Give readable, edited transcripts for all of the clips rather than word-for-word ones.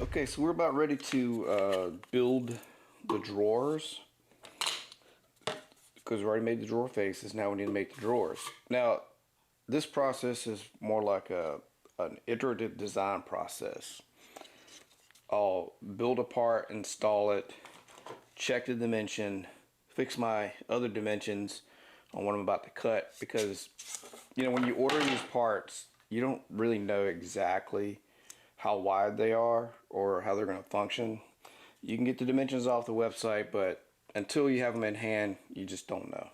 Okay, so we're about ready to build the drawers because we already made the drawer faces. Now we need to make the drawers. Now, this process is more like an iterative design process. I'll build a part, install it, check the dimension, fix my other dimensions on what I'm about to cut, because when you order these parts, you don't really know exactly how wide they are or how they're going to function. You can get the dimensions off the website, but until you have them in hand, you just don't know.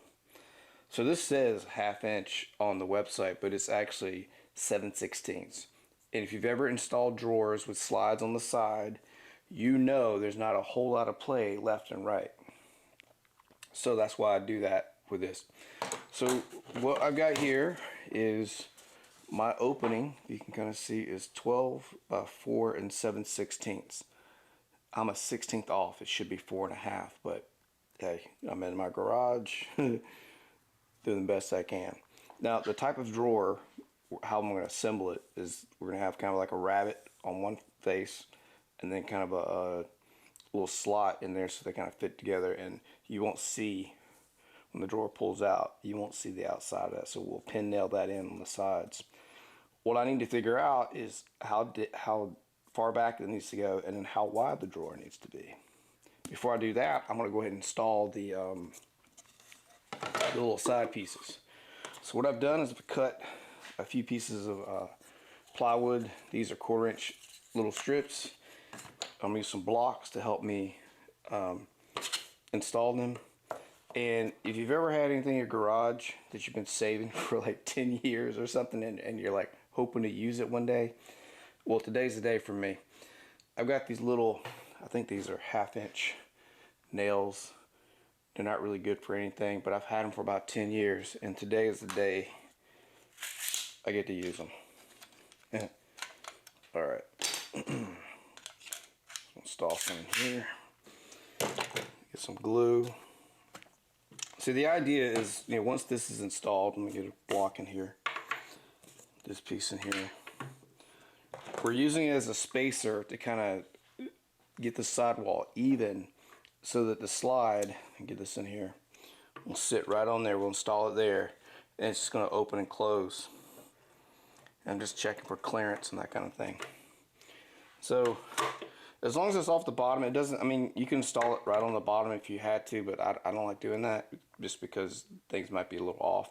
So this says 1/2 inch on the website, but it's actually 7/16. And if you've ever installed drawers with slides on the side, you know there's not a whole lot of play left and right. So that's why I do that with this. So what I've got here is my opening. You can kind of see is 12 by 4 and 7/16. I'm a 1/16 off. It should be 4.5, but hey, I'm in my garage doing the best I can. Now the type of drawer, how I'm going to assemble it is we're going to have kind of like a rabbit on one face and then kind of a little slot in there so they kind of fit together, and you won't see when the drawer pulls out, you won't see the outside of that, so we'll pin nail that in on the sides. What I need to figure out is how far back it needs to go and then how wide the drawer needs to be. Before I do that, I'm going to go ahead and install the little side pieces. So what I've done is I've cut a few pieces of plywood. These are 1/4 inch little strips. I'm going to use some blocks to help me install them. And if you've ever had anything in your garage that you've been saving for like 10 years or something, and you're like hoping to use it one day, well, today's the day for me. I've got these little, I think these are 1/2 inch nails. They're not really good for anything, but I've had them for about 10 years, and today is the day I get to use them. Alright. Install some in here. Get some glue. See, the idea is, once this is installed, let me get a block in here, this piece in here. We're using it as a spacer to kind of get the sidewall even so that the slide, and get this in here, will sit right on there. We'll install it there, and it's just going to open and close. I'm just checking for clearance and that kind of thing. So as long as it's off the bottom, it doesn't, you can install it right on the bottom if you had to, but I don't like doing that just because things might be a little off.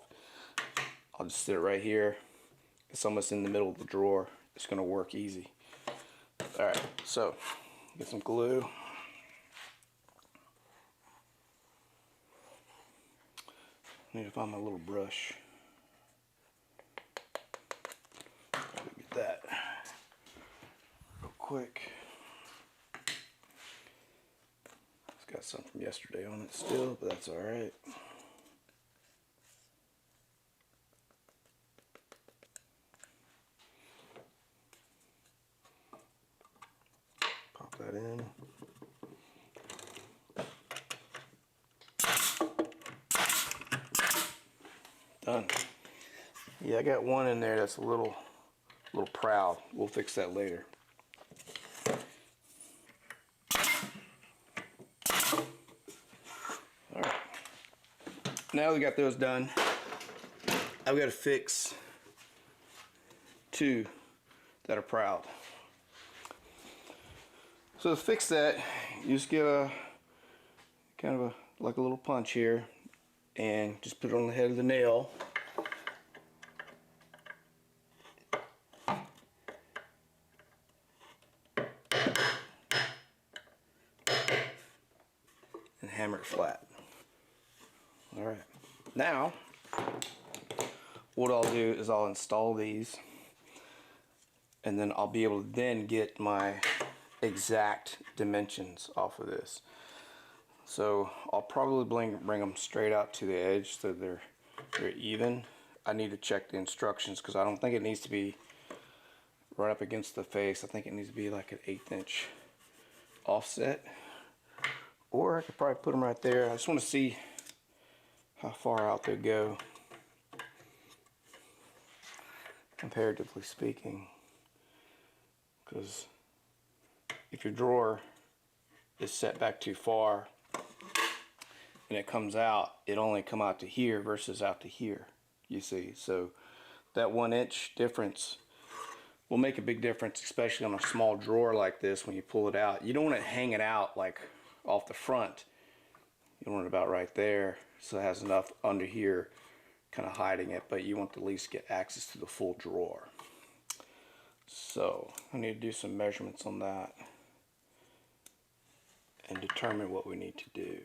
I'll just sit it right here. It's almost in the middle of the drawer. It's going to work easy. Alright, so get some glue. Need to find my little brush. Get that real quick. It's got some from yesterday on it still, but that's alright. Pop that in. Done. Yeah, I got one in there that's a little proud. We'll fix that later. Alright. Now we got those done, I've got to fix two that are proud. So to fix that, you just get a kind of like a little punch here and just put it on the head of the nail. And hammer it flat. Alright. Now, what I'll do is I'll install these, and then I'll be able to then get my exact dimensions off of this. So I'll probably bring them straight out to the edge so they're even. I need to check the instructions because I don't think it needs to be right up against the face. I think it needs to be like an 1/8 inch offset. Or I could probably put them right there. I just want to see how far out they go, comparatively speaking, because if your drawer is set back too far and it comes out, it only come out to here versus out to here, you see. So that 1 inch difference will make a big difference, especially on a small drawer like this. When you pull it out, you don't want it hanging out like off the front. You want it about right there, so it has enough under here kind of hiding it, but you want to at least get access to the full drawer. So I need to do some measurements on that and determine what we need to do.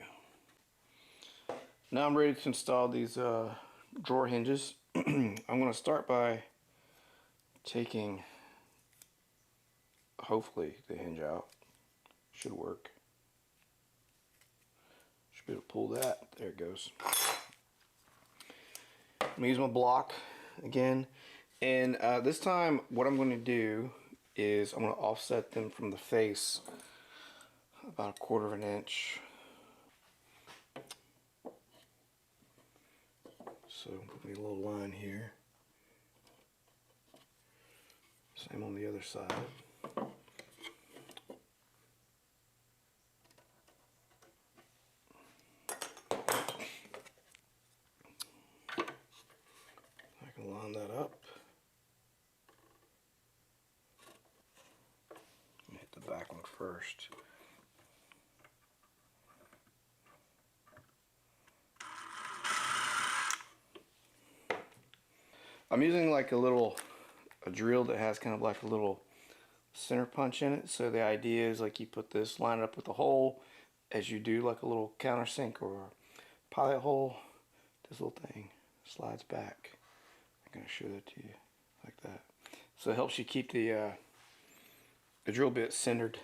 Now I'm ready to install these drawer hinges. I'm going to start by taking, hopefully, the hinge out. Should work. Should be able to pull that. There it goes. I'm going to use my block again, and this time what I'm going to do is I'm going to offset them from the face about 1/4 of an inch. So put me a little line here. Same on the other side. I can line that up. Hit the back one first. I'm using like a drill that has kind of like a little center punch in it. So the idea is like you put this, line it up with the hole as you do like a little countersink or a pilot hole. This little thing slides back. I'm going to show that to you like that. So it helps you keep the drill bit centered.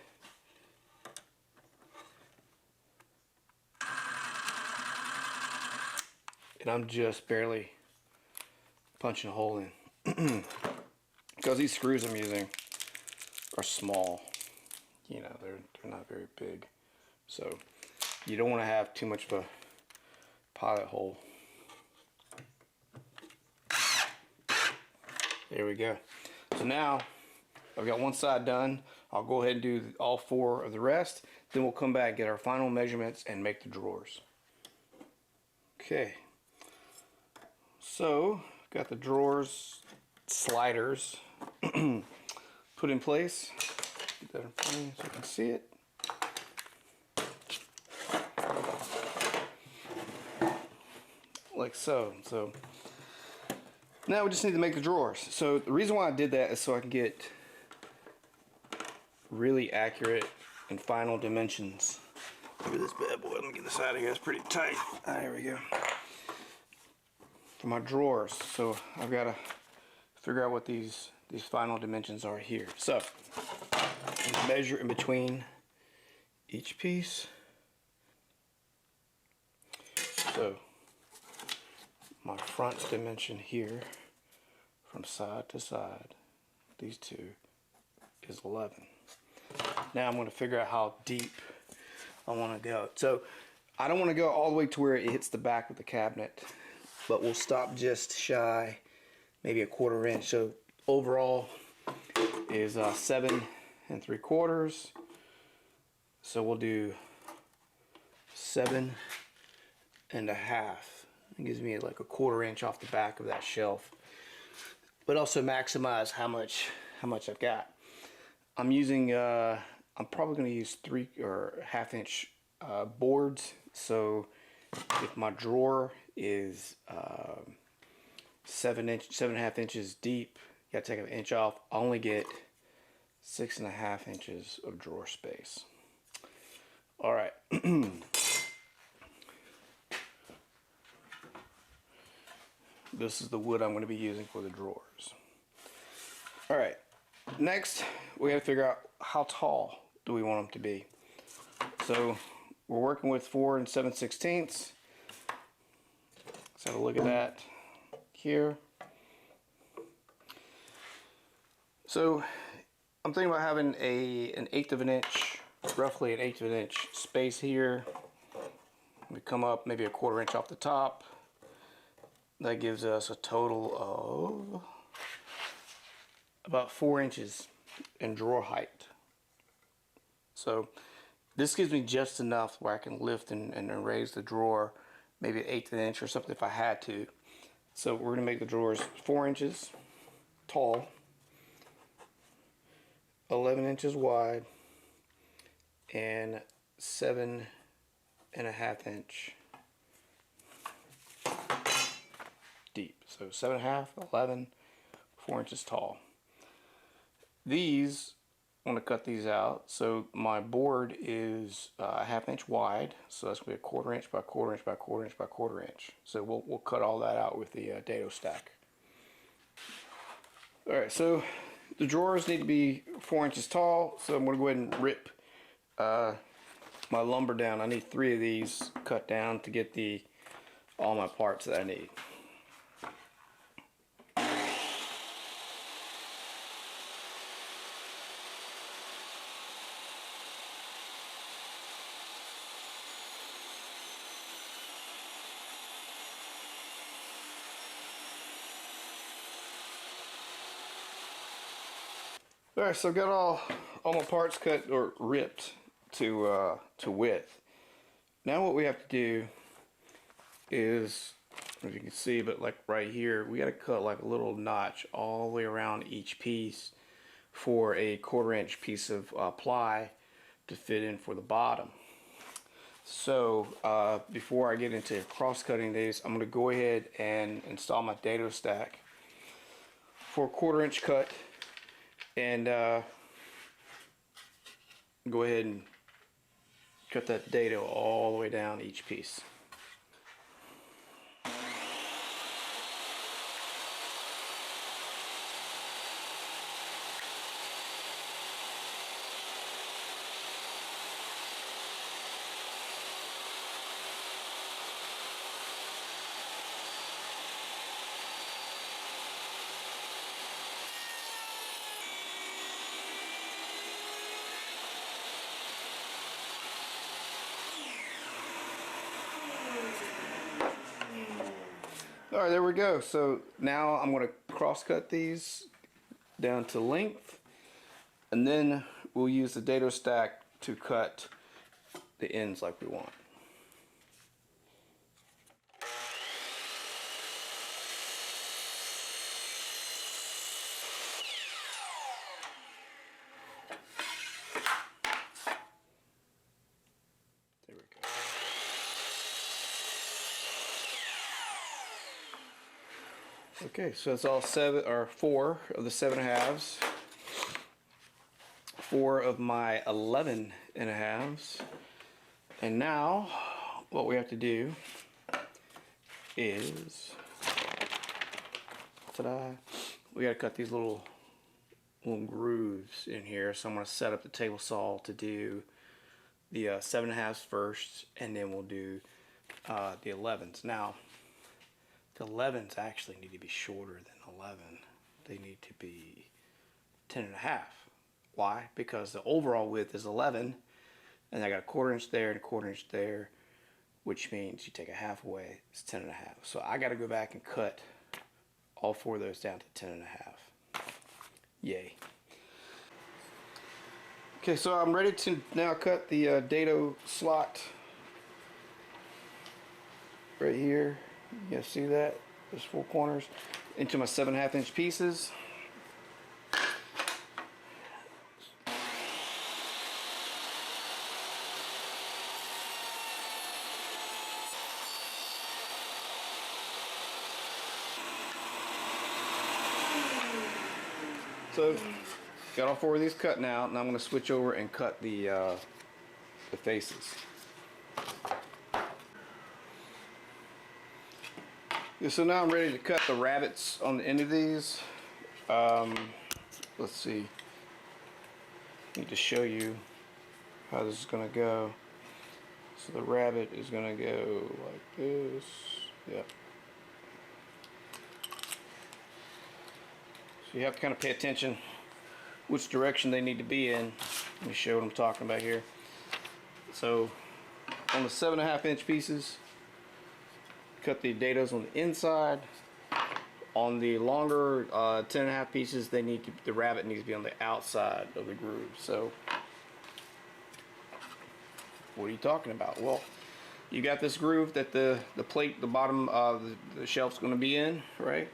And I'm just barely punching a hole in because these screws I'm using are small. You know, they're not very big, so you don't want to have too much of a pilot hole. There we go. So now I've got one side done. I'll go ahead and do all 4 of the rest, then we'll come back, get our final measurements, and make the drawers. Okay, so got the drawers sliders put in place. Get that in front of you so you can see it. Like so. So now we just need to make the drawers. So the reason why I did that is so I can get really accurate and final dimensions. Look at this bad boy. Let me get this out of here. It's pretty tight. There we go. For my drawers, so I've got to figure out what these final dimensions are here. So measure in between each piece. So my front dimension here from side to side, these two, is 11. Now I'm going to figure out how deep I want to go. So I don't want to go all the way to where it hits the back of the cabinet, but we'll stop just shy, maybe 1/4 inch. So overall is 7 3/4. So we'll do 7 1/2. It gives me like 1/4 inch off the back of that shelf, but also maximize how much I've got. I'm using I'm probably going to use 3 or 1/2 inch boards. So if my drawer is 7 1/2 inches deep, you gotta take an inch off. I only get 6 1/2 inches of drawer space. All right. This is the wood I'm going to be using for the drawers. All right. Next, we have to figure out how tall do we want them to be. So we're working with 4 7/16. Let's have a look at that here. So I'm thinking about having an 1/8 of an inch, roughly an 1/8 of an inch space here. We come up maybe 1/4 inch off the top. That gives us a total of about 4 inches in drawer height. So this gives me just enough where I can lift and raise the drawer maybe an 1/8 inch or something if I had to. So we're going to make the drawers 4 inches tall, 11 inches wide, and 7.5 inch deep. So 7.5, 11, 4 inches tall. These, I'm going to cut these out. So my board is a 1/2 inch wide, so that's going to be a 1/4 inch by 1/4 inch by 1/4 inch by 1/4 inch. So we'll cut all that out with the dado stack. Alright, so the drawers need to be 4 inches tall, so I'm going to go ahead and rip my lumber down. I need 3 of these cut down to get all my parts that I need. Alright, so I've got all my parts cut or ripped to width. Now what we have to do is, if you can see, but like right here, we got to cut like a little notch all the way around each piece for a 1/4 inch piece of ply to fit in for the bottom. So before I get into cross cutting these, I'm going to go ahead and install my dado stack for a 1/4 inch cut, and go ahead and cut that dado all the way down each piece. Alright, there we go. So now I'm going to cross cut these down to length, and then we'll use the dado stack to cut the ends like we want. There we go. Okay, so it's all 4 of the 7.5s, 4 of my 11.5s, and now what we have to do is, we got to cut these little grooves in here. So I'm going to set up the table saw to do the 7.5s first, and then we'll do the 11s. Now, the 11s actually need to be shorter than 11. They need to be 10.5. Why? Because the overall width is 11, and I got a 1/4 inch there and a 1/4 inch there, which means you take a half away, it's 10.5. So I got to go back and cut all 4 of those down to 10.5. Yay. Okay, so I'm ready to now cut the dado slot right here. You guys see that? There's 4 corners into my 7.5 inch pieces. So got all 4 of these cut now, and I'm going to switch over and cut the faces. Yeah, so now I'm ready to cut the rabbets on the end of these. Let's see. I need to show you how this is going to go. So the rabbit is going to go like this. Yep. So you have to kind of pay attention which direction they need to be in. Let me show what I'm talking about here. So on the 7.5 inch pieces, cut the dados on the inside. On the longer 10.5 pieces, the rabbit needs to be on the outside of the groove. So What are you talking about? Well, you got this groove that the plate, the bottom of the shelf's going to be in, right?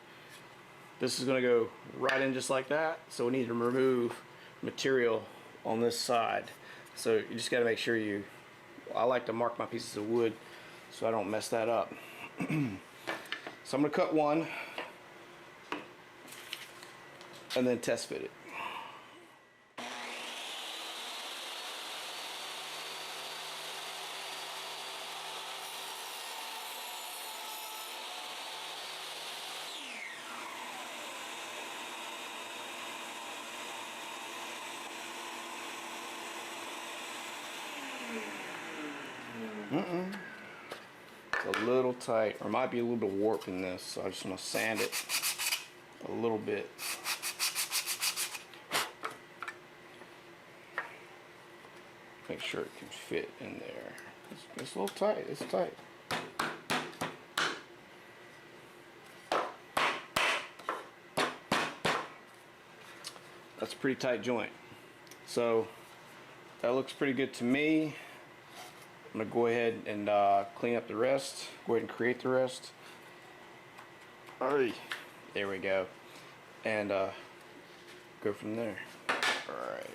This is going to go right in just like that. So we need to remove material on this side. So you just got to make sure you, I like to mark my pieces of wood so I don't mess that up. So I'm going to cut one and then test fit it. It's a little tight, or might be a little bit of warp in this, so I just want to sand it a little bit. Make sure it can fit in there. It's a little tight, it's tight. That's a pretty tight joint. So that looks pretty good to me. I'm going to go ahead and clean up the rest. Go ahead and create the rest. Alright, there we go. And go from there. Alright.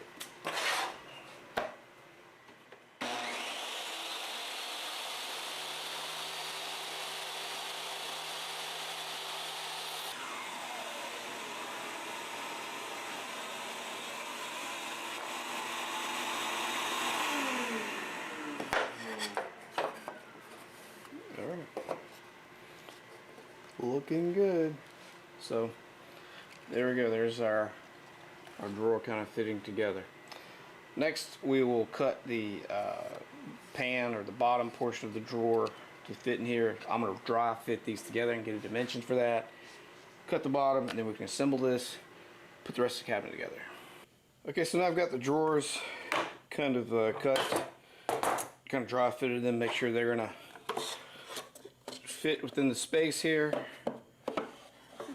Looking good. So there we go. There's our drawer kind of fitting together. Next we will cut the pan, or the bottom portion of the drawer, to fit in here. I'm going to dry fit these together and get a dimension for that. Cut the bottom, and then we can assemble this, put the rest of the cabinet together. Okay, so now I've got the drawers kind of cut, kind of dry fitted them, make sure they're going to fit within the space here,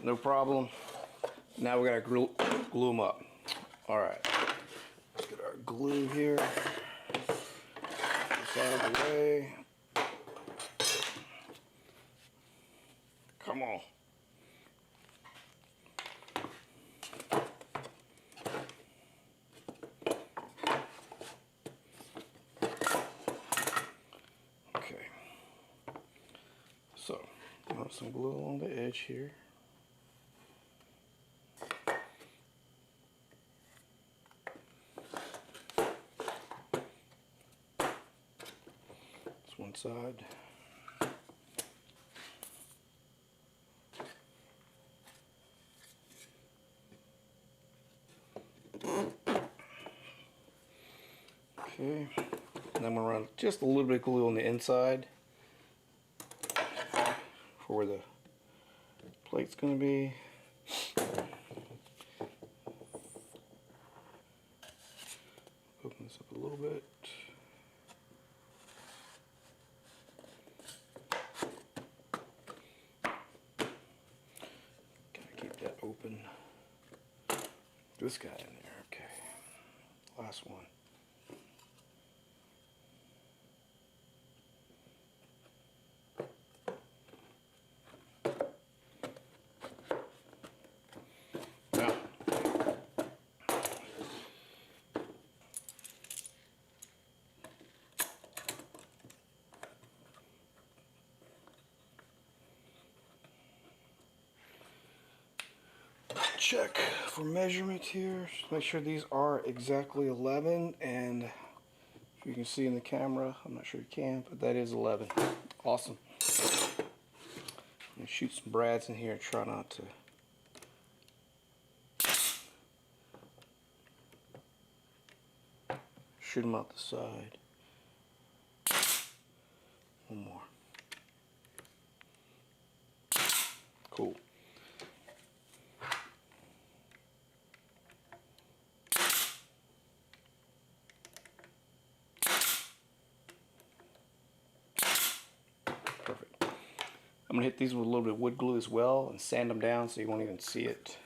no problem. Now we gotta glue them up. All right, let's get our glue here. This out of the way. Come on. Okay. So, run some glue along the edge here. That's one side. Okay, and I'm going to run just a little bit of glue on the inside for where the plate's going to be. Open this up a little bit. Gotta keep that open. This guy in there, okay. Last one. Check for measurement here. Just make sure these are exactly 11, and if you can see in the camera, I'm not sure you can, but that is 11. Awesome. I'm gonna shoot some brads in here. Try not to shoot them out the side. One more. Cool. Perfect. I'm gonna hit these with a little bit of wood glue as well and sand them down so you won't even see it.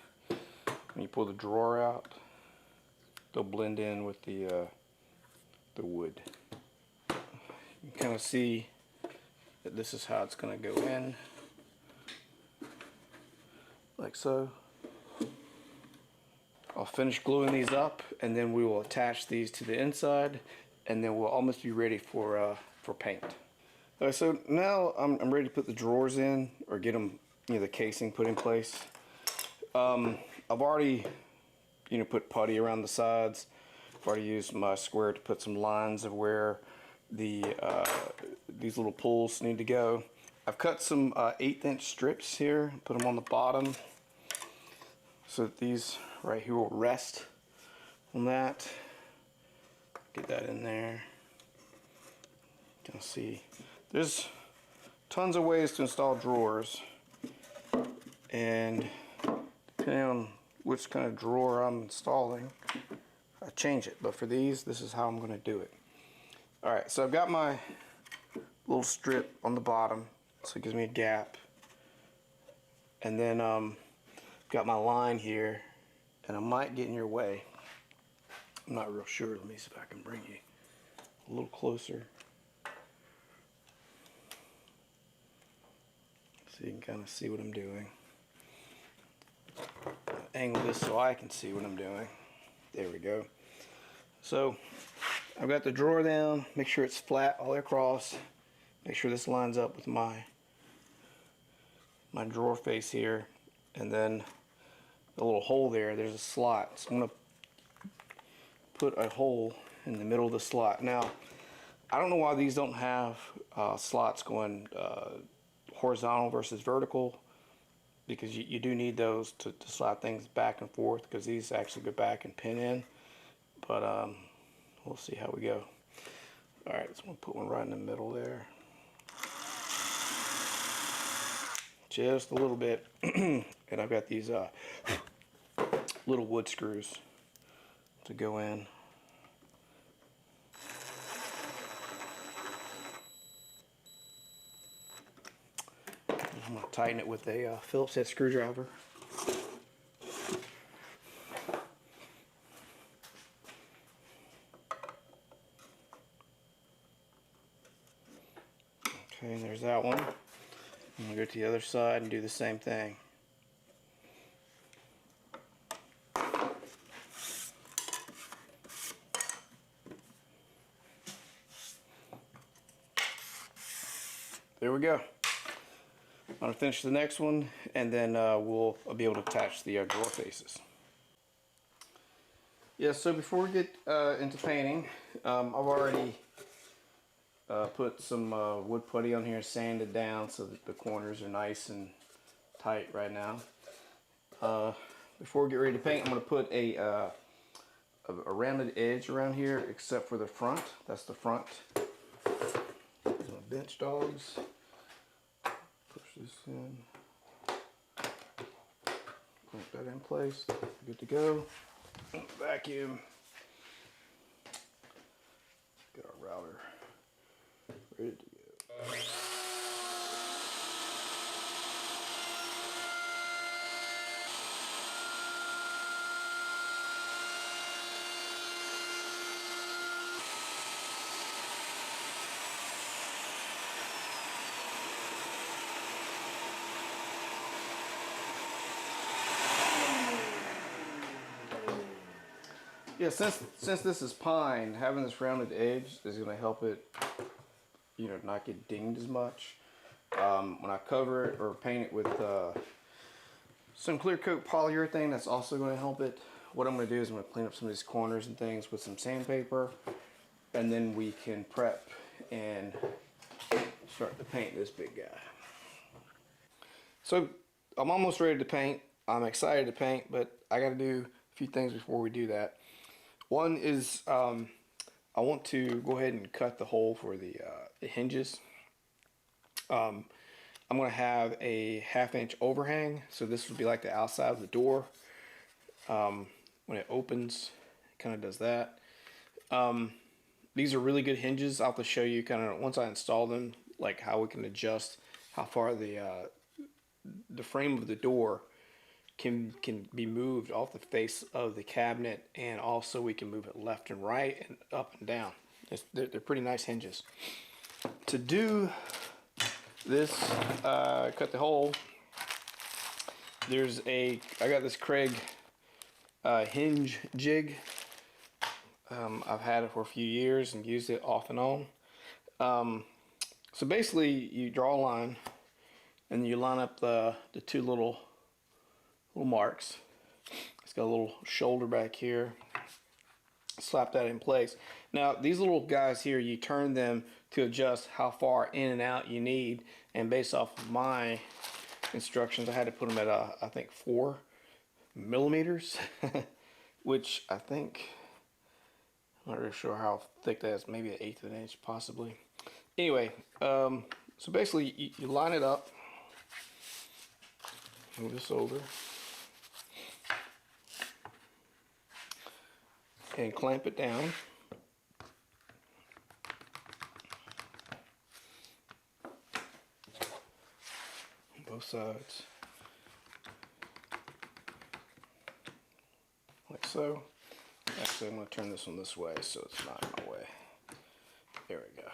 When you pull the drawer out, they'll blend in with the wood. You can kind of see that this is how it's going to go in, like so. I'll finish gluing these up, and then we will attach these to the inside, and then we'll almost be ready for paint. Alright, so now I'm ready to put the drawers in, or get them, the casing put in place. I've already, put putty around the sides. I've already used my square to put some lines of where the these little pulls need to go. I've cut some 1/8" strips here, put them on the bottom, so that these right here will rest on that. Get that in there. You can see there's tons of ways to install drawers, and depending on which kind of drawer I'm installing, I change it. But for these, this is how I'm going to do it. Alright, so I've got my little strip on the bottom, so it gives me a gap, and then got my line here, and I might get in your way. I'm not real sure. Let me see if I can bring you a little closer so you can kind of see what I'm doing. Angle this so I can see what I'm doing. There we go. So I've got the drawer down, make sure it's flat all the way across, make sure this lines up with my drawer face here, and then the little hole there's a slot, so I'm going to put a hole in the middle of the slot. Now I don't know why these don't have slots going horizontal versus vertical, because you do need those to slide things back and forth, because these actually go back and pin in. But we'll see how we go. Alright, so I'm going to put one right in the middle there. Just a little bit. And I've got these little wood screws to go in. I'm going to tighten it with a Phillips head screwdriver. Okay, and there's that one. I'm going to go to the other side and do the same thing. There we go. I'm going to finish the next one, and then we'll be able to attach the drawer faces. Yeah, so before we get into painting, I've already put some wood putty on here, sanded down so that the corners are nice and tight right now. Before we get ready to paint, I'm going to put a rounded edge around here, except for the front. That's the front. There's my bench dogs. Push this in. Put that in place. Good to go. Vacuum. Get our router ready to go. Yeah, since this is pine, having this rounded edge is going to help it, not get dinged as much. When I cover it or paint it with some clear coat polyurethane, that's also going to help it. What I'm going to do is I'm going to clean up some of these corners and things with some sandpaper, and then we can prep and start to paint this big guy. So I'm almost ready to paint. I'm excited to paint, but I got to do a few things before we do that. One is I want to go ahead and cut the hole for the hinges. I'm going to have a 1/2 inch overhang, so this would be like the outside of the door. When it opens, it kind of does that. These are really good hinges. I'll have to show you kind of once I install them, like how we can adjust how far the frame of the door can be moved off the face of the cabinet, and also we can move it left and right and up and down. They're pretty nice hinges. to do this, cut the hole, I got this Craig hinge jig. I've had it for a few years and used it off and on. So basically you draw a line and you line up the two little marks. It's got a little shoulder back here. Slap that in place. Now these little guys here, you turn them to adjust how far in and out you need, and based off of my instructions I had to put them at I think 4 millimeters which I think, I'm not really sure how thick that is, maybe 1/8 of an inch possibly. Anyway, so basically you line it up, move this over, and clamp it down. Both sides. Like so. Actually, I'm going to turn this one this way so it's not in my way. There we go.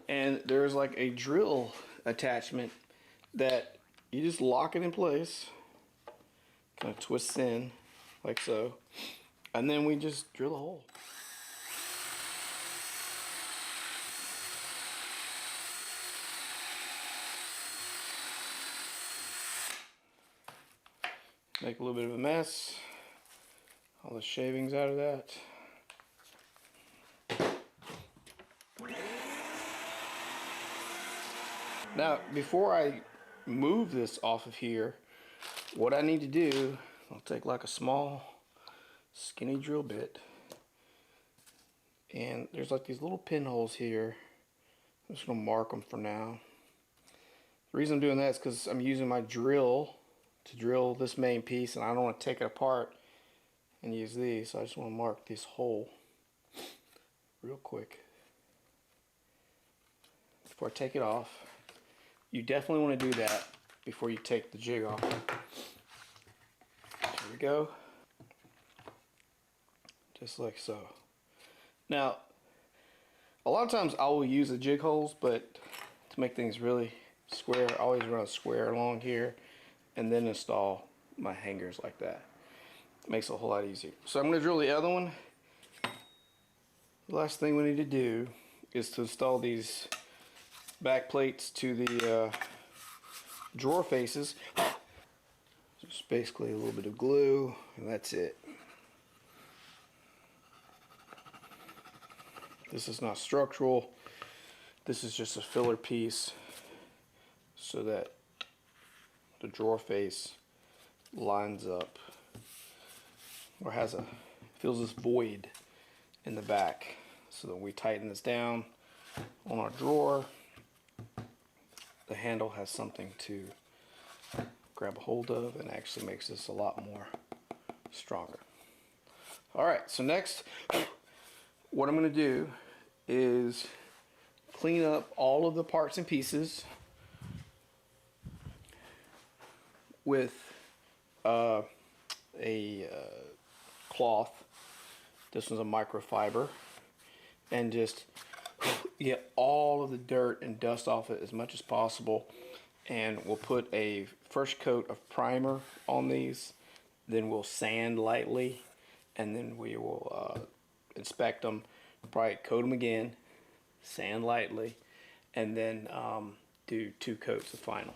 And there's like a drill attachment that you just lock it in place. Kind of twists in like so. And then we just drill a hole. Make a little bit of a mess. All the shavings out of that. Now, before I move this off of here, what I need to do, I'll take like a small skinny drill bit, and there's like these little pinholes here. I'm just gonna mark them for now. The reason I'm doing that is because I'm using my drill to drill this main piece, and I don't want to take it apart and use these, so I just want to mark this hole real quick before I take it off. You definitely want to do that before you take the jig off. Here we go. Just like so. Now, a lot of times I will use the jig holes, but to make things really square, I always run a square along here and then install my hangers like that. It makes it a whole lot easier. So I'm going to drill the other one. The last thing we need to do is to install these back plates to the drawer faces. Just basically a little bit of glue, and that's it. This is not structural. This is just a filler piece so that the drawer face lines up or fills this void in the back, so that we tighten this down on our drawer, the handle has something to grab a hold of and actually makes this a lot more stronger. Alright, so next what I'm going to do is clean up all of the parts and pieces with a cloth. This one's a microfiber, and just get all of the dirt and dust off it as much as possible. And we'll put a first coat of primer on these, then we'll sand lightly, and then we will inspect them, probably coat them again, sand lightly, and then do 2 coats of final.